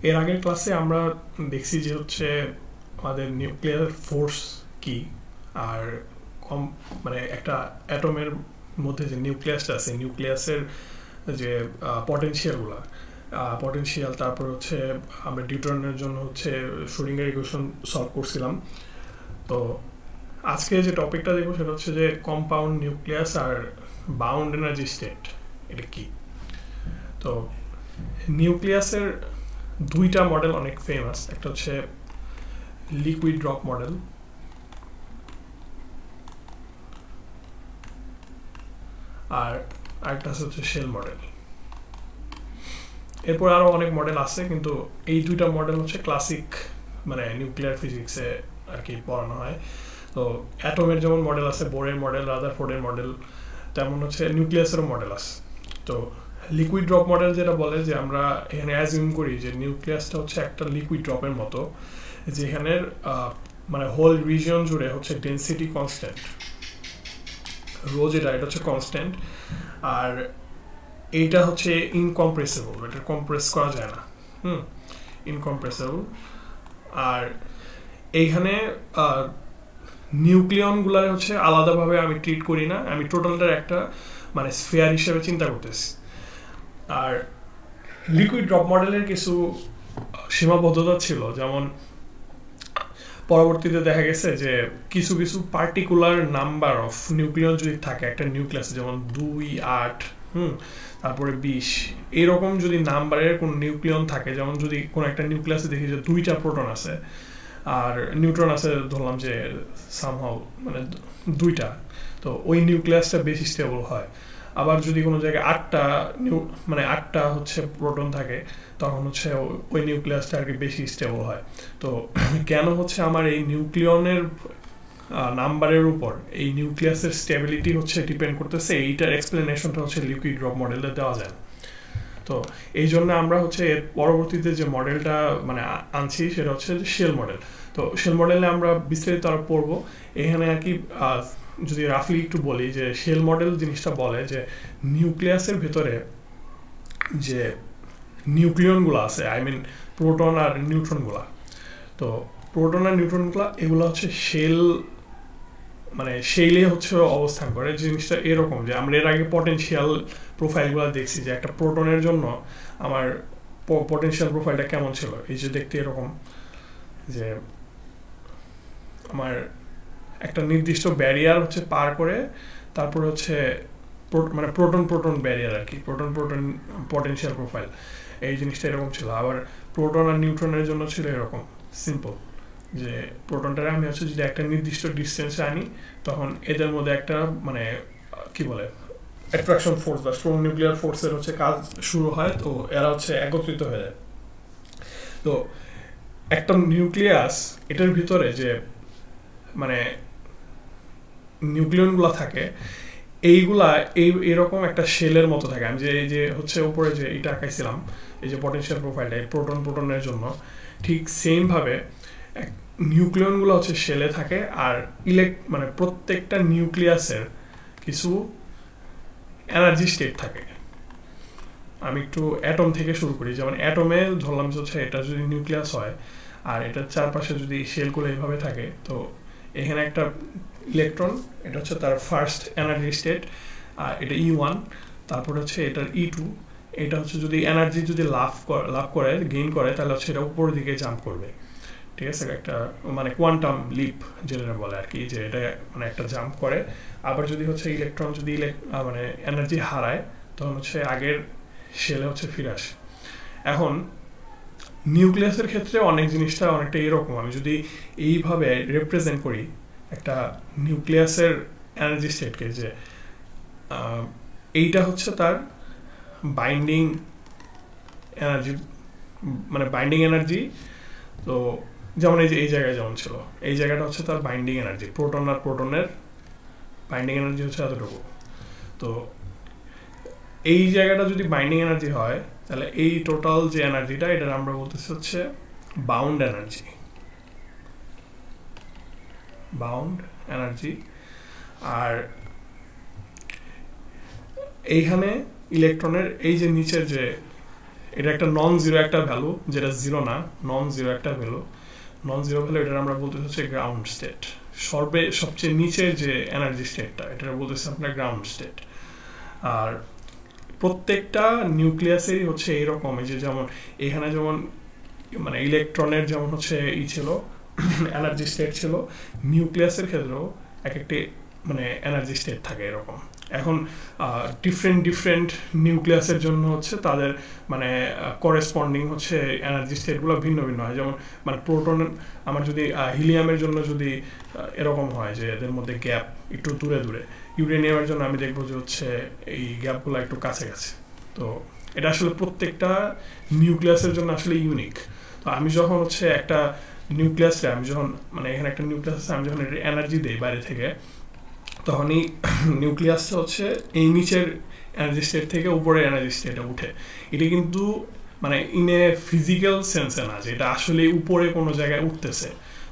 এর আগের ক্লাসে আমরা দেখছি যে হচ্ছে আমাদের নিউক্লিয়ার ফোর্স কি, আর কম মানে একটা অ্যাটমের মধ্যে যে নিউক্লিয়াসটা আছে, নিউক্লিয়াসের যে পটেনশিয়াল, তারপর হচ্ছে আমরা নিউট্রনের জন্য হচ্ছে শ্রোডিঙ্গার ইকুয়েশন সলভ করছিলাম। তো আজকে যে টপিকটা দেখবো সেটা হচ্ছে যে compound nucleus are bound energy state, এটা কি। তো নিউক্লিয়াসের দুইটা মডেল অনেক ফেমাস, একটা হচ্ছে লিকুইড ড্রপ মডেল আর আরেকটা হচ্ছে শেল মডেল। এরপর আরো অনেক মডেল আছে, কিন্তু এই দুইটা মডেল হচ্ছে ক্লাসিক মানে নিউক্লিয়ার ফিজিক্সে আর কি পড়ানো হয়। তো অ্যাটমের যেমন মডেল আছে, বোরের মডেল, রাদারফোর্ডের মডেল, তেমন হচ্ছে নিউক্লিয়াসেরও মডেল আছে। তো লিকুইড ড্রপ মডেল যেটা বলে যে আমরা এখানে অ্যাজিউম করি যে নিউক্লিয়াসটা হচ্ছে একটা লিকুইড ড্রপের মতো, যেখানে মানে হোল রিজিয়ন জুড়ে হচ্ছে ডেনসিটি কনস্ট্যান্ট, এটা হচ্ছে কনস্ট্যান্ট, আর এইটা হচ্ছে ইনকম্প্রেসিবল, এটা কম্প্রেস করা যায় না, ইনকম্প্রেসিবল। আর এইখানে নিউক্লিয়নগুলার হচ্ছে আলাদাভাবে আমি ট্রিট করি না, আমি টোটালটার একটা মানে স্ফিয়ার হিসেবে চিন্তা করতেছি। আর লিকুইড ড্রপ মডেলের কিছু সীমাবদ্ধতা ছিল, যেমন পরবর্তীতে দেখা গেছে যে কিছু কিছু পার্টিকুলার নাম্বার অফ নিউক্লিয়ন যদি থাকে একটা নিউক্লিয়াসে, যেমন 2, 8, তারপরে 20, এরকম যদি নাম্বারের কোন নিউক্লিয়ন থাকে, যেমন যদি কোনো একটা নিউক্লিয়াসে দেখি যে 2টা প্রোটন আছে আর নিউট্রন আছে ধরলাম যে সামহাউ মানে 2টা, তো ওই নিউক্লিয়াসটা বেশি স্টেবল হয়। আবার যদি কোনো জায়গায় 8টা হচ্ছে প্রোটন থাকে, তখন হচ্ছে ওই নিউক্লিয়াসটা আর কি বেশি স্টেবল হয়। তো কেন হচ্ছে আমার এই নিউক্লিয়নের নাম্বারের উপর এই নিউক্লিয়াসের স্টেবিলিটি হচ্ছে ডিপেন্ড করতেছে, এইটার এক্সপ্লেনেশনটা হচ্ছে লিকুইড ড্রপ মডেলে দেওয়া যায়। তো এই জন্য আমরা হচ্ছে এর পরবর্তীতে যে মডেলটা মানে আনছি সেটা হচ্ছে শেল মডেল। তো শেল মডেলে আমরা বিস্তারিত আরো পড়বো। এখানে আর কি যদি রাফলি একটু বলি যে শেল মডেল জিনিসটা বলে যে নিউক্লিয়াসের ভেতরে যে নিউক্লিয়নগুলো আছে, আই মিন প্রোটন আর নিউট্রনগুলা, তো প্রোটন আর নিউট্রনগুলা এগুলো হচ্ছে শেলে হচ্ছে অবস্থান করে। জিনিসটা এরকম যে আমরা এর আগে পটেনশিয়াল প্রোফাইলগুলো দেখছি যে একটা প্রোটনের জন্য আমার পটেনশিয়াল প্রোফাইলটা কেমন ছিল, এই যে দেখতে এরকম যে আমার একটা নির্দিষ্ট ব্যারিয়ার হচ্ছে পার করে তারপর হচ্ছে মানে প্রোটন ব্যারিয়ার আর কি, প্রোটন পটেনশিয়াল প্রোফাইল, এই জিনিসটা এরকম ছিল। আবার প্রোটন আর নিউট্রনের জন্য ছিল এরকম সিম্পল, যে প্রোটনটারে আমি হচ্ছে যদি একটা নির্দিষ্ট ডিস্টেন্সে আনি, তখন এদের মধ্যে একটা মানে কি বলে অ্যাট্রাকশন ফোর্স বা স্ট্রং নিউক্লিয়ার ফোর্সের হচ্ছে কাজ শুরু হয়, তো এরা হচ্ছে একত্রিত হয়ে যায়। তো একটা নিউক্লিয়াস এটার ভিতরে যে মানে নিউক্লিয়নগুলো থাকে, এইগুলা এরকম একটা শেলের মতো থাকে। আমি যে হচ্ছে উপরে যে এটা আঁকাইছিলাম, এই যে পটেনশিয়াল প্রোফাইলটা এই প্রোটনের জন্য, ঠিক সেম ভাবে নিউক্লিয়নগুলো হচ্ছে শেলে থাকে। আর মানে প্রত্যেকটা নিউক্লিয়াসের কিছু এনার্জি স্টেট থাকে। আমি একটু অ্যাটম থেকে শুরু করি। যেমন অ্যাটমে ধরলাম হচ্ছে এটা যদি নিউক্লিয়াস হয় আর এটার চারপাশে যদি শেলগুলো এইভাবে থাকে, তো এখানে একটা ইলেকট্রন, এটা হচ্ছে তার ফার্স্ট এনার্জি স্টেট, আর এটা E1, তারপর হচ্ছে এটার E2, এটা হচ্ছে যদি এনার্জি যদি লাভ করে গেইন করে, তাহলে হচ্ছে এটা উপরের দিকে জাম্প করবে, ঠিক আছে, একটা মানে কোয়ান্টাম লিপ যেটা বলে আর কি, যে এটা মানে একটা জাম্প করে। আবার যদি হচ্ছে ইলেকট্রন যদি মানে এনার্জি হারায়, তখন হচ্ছে আগের শেলে হচ্ছে ফিরে আসে। এখন নিউক্লিয়াসের ক্ষেত্রে অনেক জিনিসটা অনেকটা এরকম। আমি যদি এইভাবে রিপ্রেজেন্ট করি একটা নিউক্লিয়াসের এনার্জি স্টেটকে, যে এইটা হচ্ছে তার বাইন্ডিং এনার্জি, মানে বাইন্ডিং এনার্জি। তো যেমন এই জায়গায় যেমন ছিল, এই জায়গাটা হচ্ছে তার বাইন্ডিং এনার্জি, প্রোটন আর প্রোটনের বাইন্ডিং এনার্জি হচ্ছে এতটুকু। তো এই জায়গাটা যদি বাইন্ডিং এনার্জি হয়, তাহলে এই টোটাল যে এনার্জিটা, এটা আমরা বলতেছি হচ্ছে বাউন্ড এনার্জি। আর এইখানে ইলেকট্রনের এই যে নিচের যে এটা একটা নন জিরো একটা ভ্যালু, যেটা জিরো না, নন জিরো একটা ভ্যালু। নন জিরো ভ্যালু এটা আমরা বলতে হচ্ছে গ্রাউন্ড স্টেট। সবচেয়ে নিচের যে এনার্জি স্টেটটা, এটা বলতেছে আপনার গ্রাউন্ড স্টেট। আর প্রত্যেকটা নিউক্লিয়াসেরই হচ্ছে এইরকম, যে যেমন এখানে যেমন মানে ইলেকট্রনের যেমন হচ্ছে ছিল এনার্জি স্টেট ছিল, নিউক্লিয়াসের ক্ষেত্রেও এক একটি মানে এনার্জি স্টেট থাকে এরকম। এখন ডিফারেন্ট নিউক্লিয়াসের জন্য হচ্ছে তাদের মানে করেসপন্ডিং হচ্ছে এনার্জি স্টেটগুলো ভিন্ন ভিন্ন হয়। যেমন মানে প্রোটন, আমার যদি হিলিয়ামের জন্য যদি এরকম হয় যে এদের মধ্যে গ্যাপ একটু দূরে দূরে, ইউরেনিয়ামের জন্য আমি দেখবো যে হচ্ছে এই গ্যাপগুলো একটু কাছে কাছে। তো এটা আসলে প্রত্যেকটা নিউক্লিয়াসের জন্য আসলে ইউনিক। তো আমি যখন হচ্ছে একটা নিউক্লিয়াসে, আমি যখন মানে এখানে একটা নিউক্লিয়াস আছে, আমি যখন এনার্জি দিই বাইরে থেকে, তখন এই নিউক্লিয়াসটা হচ্ছে এই নিচের এনার্জি স্টেট থেকে উপরের এনার্জি স্টেটে উঠে। এটা কিন্তু মানে ইন এ ফিজিক্যাল সেন্সে না যে এটা আসলে উপরে কোনো জায়গায় উঠতেছে,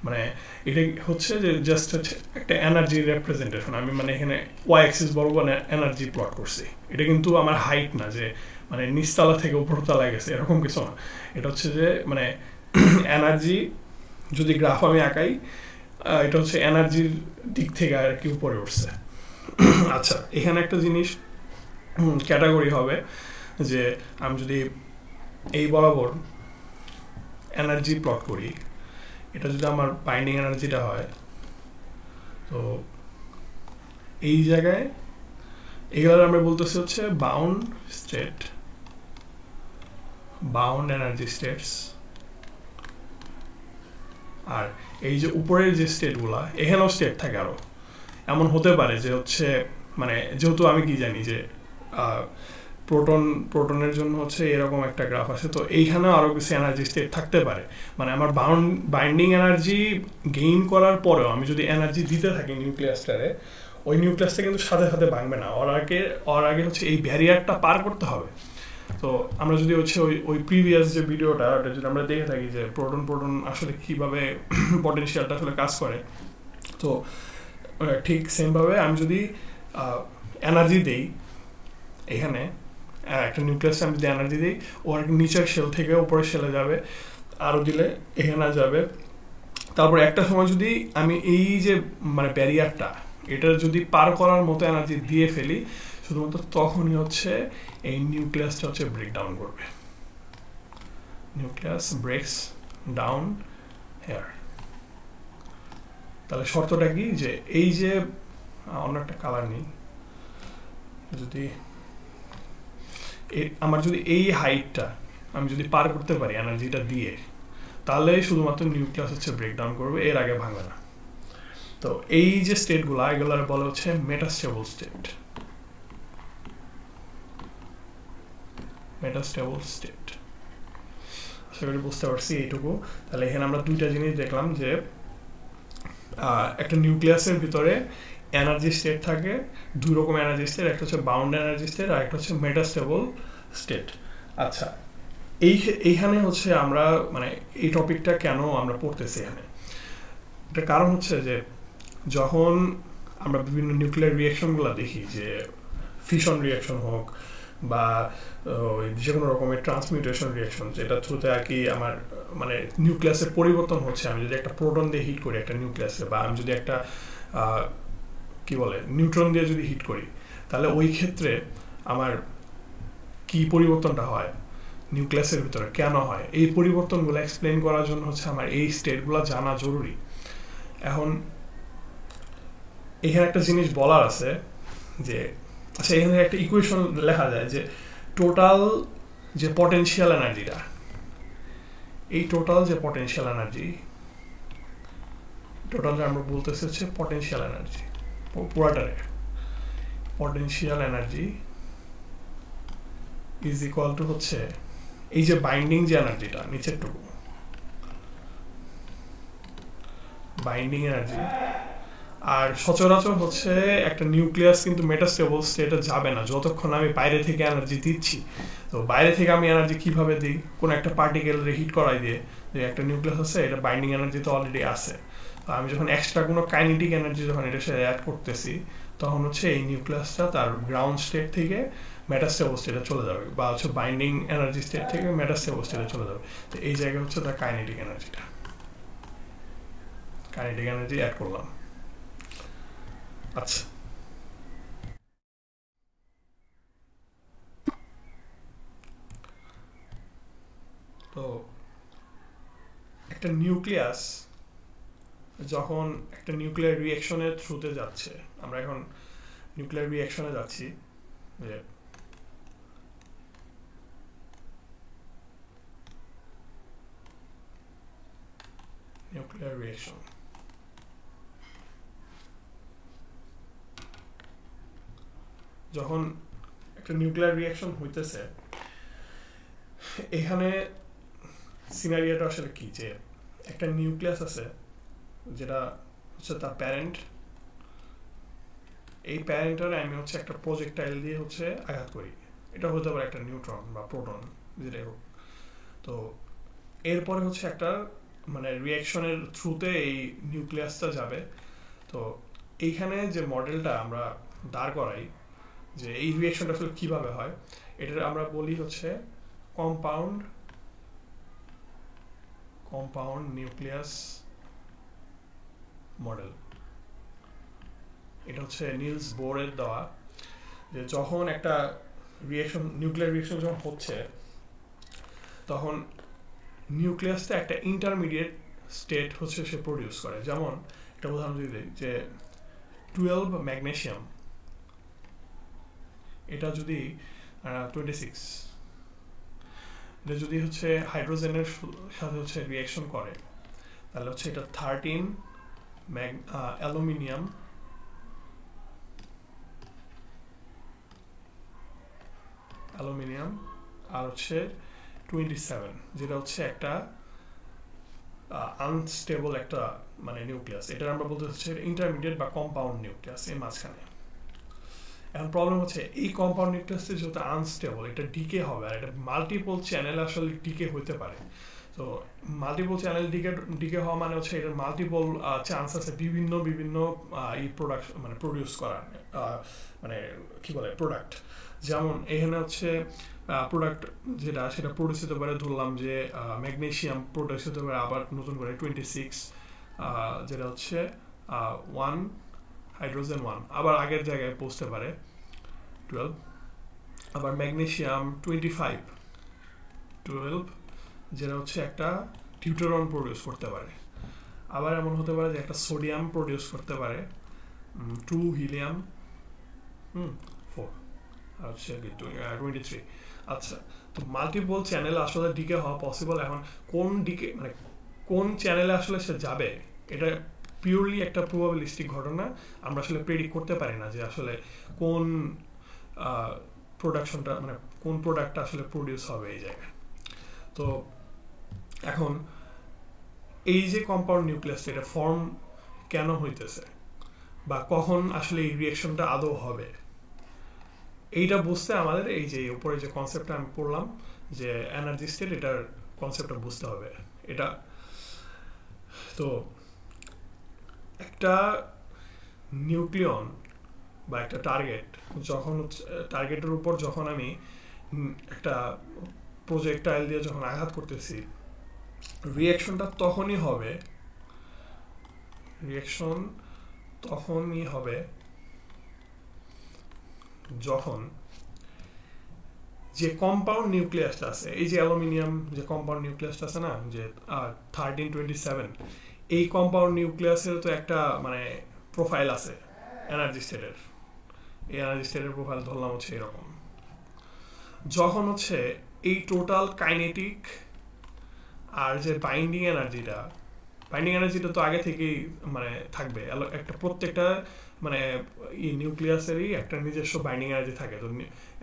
মানে এটা হচ্ছে যে জাস্ট হচ্ছে একটা এনার্জি রেপ্রেজেন্টেশন। আমি মানে এখানে ওয়াই অ্যাক্সিস বরাবর এনার্জি প্লট করছি। এটা কিন্তু আমার হাইট না যে মানে নিচতলা থেকে উপরতলায় গেছে, এরকম কিছু না। এটা হচ্ছে যে মানে এনার্জি যদি গ্রাফ আমি আঁকাই, এটা হচ্ছে এনার্জির দিক থেকে আর কি উপরে উঠছে। আচ্ছা, এখানে একটা জিনিস ক্যাটাগরি হবে যে আমি যদি এই বরাবর এনার্জি প্লট করি, এটা যদি আমার বাইন্ডিং এনার্জিটা হয়, তো এই জায়গায় এগুলো আমরা বলতেছি হচ্ছে bound state, bound energy states. আর এই যে উপরের যে স্টেটগুলা, এখানেও স্টেট থাকে আরো। এমন হতে পারে যে হচ্ছে মানে যেহেতু আমি কি জানি যে প্রোটনের জন্য হচ্ছে এরকম একটা গ্রাফ আছে, তো এইখানেও আরো কিছু এনার্জি স্টেট থাকতে পারে। মানে আমার বাইন্ডিং এনার্জি গেইন করার পরেও আমি যদি এনার্জি দিতে থাকি নিউক্লিয়াসটারে, ওই নিউক্লিয়াসটা কিন্তু সাথে সাথে ভাঙবে না, ওর আগে হচ্ছে এই ব্যারিয়ারটা পার করতে হবে। তো আমরা যদি হচ্ছে ওই প্রিভিয়াস যে ভিডিওটা, ওটা যদি আমরা দেখে থাকি যে প্রোটন আসলে কিভাবে পটেনশিয়ালটা আসলে কাজ করে, তো ঠিক সেমভাবে আমি যদি এনার্জি দিই এখানে, একটা নিউক্লিয়াসে আমি যদি এনার্জি দিই, ওর নিচের শেল থেকে উপরের শেলে যাবে, আরও দিলে এখানে যাবে। তারপর একটা সময় যদি আমি এই যে মানে ব্যারিয়ারটা, এটা যদি পার করার মতো এনার্জি দিয়ে ফেলি, শুধুমাত্র তখনই হচ্ছে এই নিউক্লিয়াসটা হচ্ছে ব্রেকডাউন করবে। Nucleus breaks down here. তাহলে শর্তটা কি, যে এই যে অন্য একটা কালার নেই, যদি আমার যদি এই হাইটটা আমি যদি পার করতে পারি এনার্জিটা দিয়ে, তাহলে শুধুমাত্র নিউক্লিয়াস হচ্ছে ব্রেকডাউন করবে, এর আগে ভাঙবে না। তো এই যে স্টেটগুলো, এগুলো বলা হচ্ছে মেটাস্টেবল স্টেট। মেটাস্টেবল স্টেট, আশা করি বুঝতে পারছি এইটুকু। তাহলে এখানে আমরা দুইটা জিনিস দেখলাম, যে একটা নিউক্লিয়াসের ভিতরে এনার্জি স্টেট থাকে, দুই রকম এনার্জি স্টেট, একটা হচ্ছে বাউন্ড এনার্জি স্টেট আর একটা হচ্ছে মেটাস্টেবল স্টেট। আচ্ছা, এইখানে হচ্ছে আমরা মানে এই টপিকটা কেন আমরা পড়তেছি এখানে, এটা কারণ হচ্ছে যে যখন আমরা বিভিন্ন নিউক্লিয়ার রিয়াকশনগুলো দেখি, যে ফিশন রিয়াকশন হোক বা যে কোনো রকমের ট্রান্সমিউটেশন রিয়াকশন, যেটা থ্রুতে আর কি আমার মানে নিউক্লিয়াসের পরিবর্তন হচ্ছে। আমি যদি একটা প্রোটন দিয়ে হিট করি একটা নিউক্লিয়াসে, বা আমি যদি একটা কি বলে নিউট্রন দিয়ে যদি হিট করি, তাহলে ওই ক্ষেত্রে আমার কি পরিবর্তনটা হয় নিউক্লিয়াসের ভিতরে, কেন হয়, এই পরিবর্তনগুলো এক্সপ্লেন করার জন্য হচ্ছে আমার এই স্টেটগুলো জানা জরুরি। এখন এখানে একটা জিনিস বলার আছে যে, আচ্ছা এখানে একটা ইকুয়েশন লেখা যায় যে টোটাল যে পটেনশিয়াল এনার্জিটা, এই টোটাল যে পটেনশিয়াল এনার্জি, টোটাল আমরা বলতেছি হচ্ছে পটেনশিয়াল এনার্জি, পুরাটারে potential energy is equal to হচ্ছে এই যে বাইন্ডিং যে এনার্জিটা নিচের টুকু, বাইন্ডিং এনার্জি। আর সচরাচর হচ্ছে একটা নিউক্লিয়াস কিন্তু মেটাস্টেবল স্টেটে যাবে না যতক্ষণ আমি বাইরে থেকে এনার্জি দিচ্ছি। তো বাইরে থেকে আমি এনার্জি কিভাবে দিই, কোনো একটা পার্টিকেল হিট করাই দিয়ে, যে একটা নিউক্লিয়াস আছে, এটা বাইন্ডিং এনার্জি তো অলরেডি আছে, তো আমি যখন এক্সট্রা কোনো কাইনেটিক এনার্জি যখন এটার সাথে অ্যাড করতেছি, তখন হচ্ছে এই নিউক্লিয়াসটা তার গ্রাউন্ড স্টেট থেকে মেটাস্টেবল স্টেটে চলে যাবে, বা হচ্ছে বাইন্ডিং এনার্জি স্টেট থেকে মেটাস্টেবল স্টেটে চলে যাবে। তো এই জায়গায় হচ্ছে তার কাইনেটিক এনার্জিটা, কাইনেটিক এনার্জি অ্যাড করলাম। আচ্ছা, তো একটা নিউক্লিয়াস যখন একটা নিউক্লিয়ার রিঅ্যাকশনের থ্রুতে যাচ্ছে, আমরা এখন নিউক্লিয়ার রিঅ্যাকশনে যাচ্ছি, যে নিউক্লিয়ার রিঅ্যাকশন, যখন একটা নিউক্লিয়ার রিঅ্যাকশন হইতেছে, এখানে সিনারিওটা আসলে কি, যে একটা নিউক্লিয়াস আছে যেটা হচ্ছে তার প্যারেন্ট, এই প্যারেন্টারে আমি হচ্ছে একটা প্রজেক্টাইল দিয়ে হচ্ছে আঘাত করি, এটা হতে পারে একটা নিউট্রন বা প্রোটন যেটাই হোক। তো এরপরে হচ্ছে একটা মানে রিঅ্যাকশনের থ্রুতে এই নিউক্লিয়াসটা যাবে। তো এইখানে যে মডেলটা আমরা দাঁড় করাই যে এই রিঅ্যাকশনটা আসলে কীভাবে হয়, এটা আমরা বলি হচ্ছে কম্পাউন্ড নিউক্লিয়াস মডেল। এটা হচ্ছে নিলস বোরের দেওয়া, যে যখন একটা রিঅ্যাকশন, নিউক্লিয়ার রিঅ্যাকশন যখন হচ্ছে, তখন নিউক্লিয়াসটা একটা ইন্টারমিডিয়েট স্টেট হচ্ছে সে প্রডিউস করে। যেমন একটা উদাহরণ যদি দিই, যে 12 ম্যাগনেসিয়াম, এটা যদি 26, এটা যদি হচ্ছে হাইড্রোজেনের সাথে হচ্ছে রিঅ্যাকশন করে, তাহলে হচ্ছে এটা 13 অ্যালুমিনিয়াম আর হচ্ছে 27, যেটা হচ্ছে একটা আনস্টেবল একটা মানে নিউক্লিয়াস। এটা আমরা বলতে হচ্ছে ইন্টারমিডিয়েট বা কম্পাউন্ড নিউক্লিয়াস এর মাঝখানে। এখন প্রবলেম হচ্ছে এই কম্পাউন্ড নিউক্লিয়াসটা যেহেতু আনস্টেবল, এটা ডিকে হবে, আর এটা মাল্টিপল চ্যানেল আসলে ডিকে হতে পারে। তো মাল্টিপল চ্যানেল ডিকে হওয়া মানে হচ্ছে এটার মাল্টিপল চান্স আছে বিভিন্ন এই প্রোডাকশন মানে প্রডিউস করার, মানে কি বলে প্রোডাক্ট। যেমন এখানে হচ্ছে প্রোডাক্ট যেটা সেটা প্রডিউস হতে পারে, ধরলাম যে ম্যাগনেসিয়াম প্রডিউস হতে পারে আবার নতুন করে 26, যেটা হচ্ছে 1 হাইড্রোজেন 1 আবার আগের জায়গায় পৌঁছতে পারে 12, আবার ম্যাগনেসিয়াম 12 যেটা হচ্ছে একটা টিউটারন প্রডিউস করতে পারে। আবার এমন হতে পারে যে একটা সোডিয়াম প্রডিউস করতে পারে 2 হিলিয়াম 4 আর হচ্ছে 23। আচ্ছা, তো মাল্টিপল চ্যানেল আসলে ডিকে হওয়া পসিবল। এখন কোন ডিকে মানে কোন চ্যানেলে আসলে সে যাবে, এটা পিওরলি একটা প্রবাবিলিস্টিক ঘটনা। আমরা আসলে প্রেডিক্ট করতে পারি না যে আসলে কোন প্রোডাকশনটা মানে কোন প্রোডাক্টটা আসলে প্রডিউস হবে এই জায়গায়। তো এখন এই যে কম্পাউন্ড নিউক্লিয়াসটা এটা ফর্ম কেন হইতেছে, বা কখন আসলে এই রিঅ্যাকশনটা আদৌ হবে, এইটা বুঝতে আমাদের এই যে উপরে যে কনসেপ্টটা আমি পড়লাম যে এনার্জি স্টেট, এটার কনসেপ্টটা বুঝতে হবে। এটা তো একটা নিউক্লিয়ন বা একটা টার্গেট, যখন টার্গেটের উপর যখন আমি একটা প্রজেক্টাইল দিয়ে যখন আঘাত করতেছি, রিঅ্যাকশনটা তখনই হবে যখন যে কম্পাউন্ড নিউক্লিয়াসটা আছে, এই যে অ্যালুমিনিয়াম যে কম্পাউন্ড নিউক্লিয়াসটা আছে না, যে 1327, এই কম্পাউন্ড নিউক্লিয়াসের তো একটা মানে প্রোফাইল আছে এনার্জি স্টেটের। এই এনার্জি স্টেটের প্রোফাইল ধরলাম হচ্ছে এরকম। যখন হচ্ছে এই টোটাল কাইনেটিক আর যে বাইন্ডিং এনার্জিটা তো আগে থেকেই মানে থাকবে, একটা প্রত্যেকটা মানে এই নিউক্লিয়াসেরই একটা নিজস্ব বাইন্ডিং এনার্জি থাকে। তো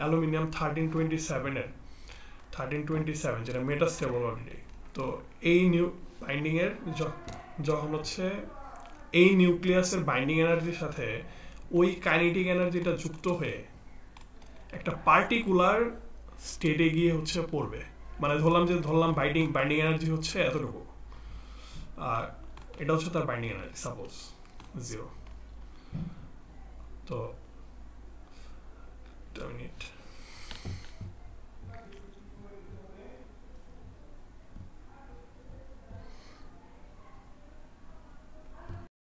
অ্যালুমিনিয়াম 1327 যেটা মেটাস্টেবল অলরেডি। তো এই বাইন্ডিং এর যখন হচ্ছে এই নিউক্লিয়াসের বাইন্ডিং এনার্জির সাথে ওই কাইনেটিক এনার্জিটা যুক্ত হয়ে একটা পার্টিকুলার স্টেটে গিয়ে হচ্ছে পড়বে, মানে ধরলাম বাইন্ডিং এনার্জি হচ্ছে এতটুকু, আর এটা হচ্ছে তার বাইন্ডিং এনার্জি সাপোজ 0। তো মিনিট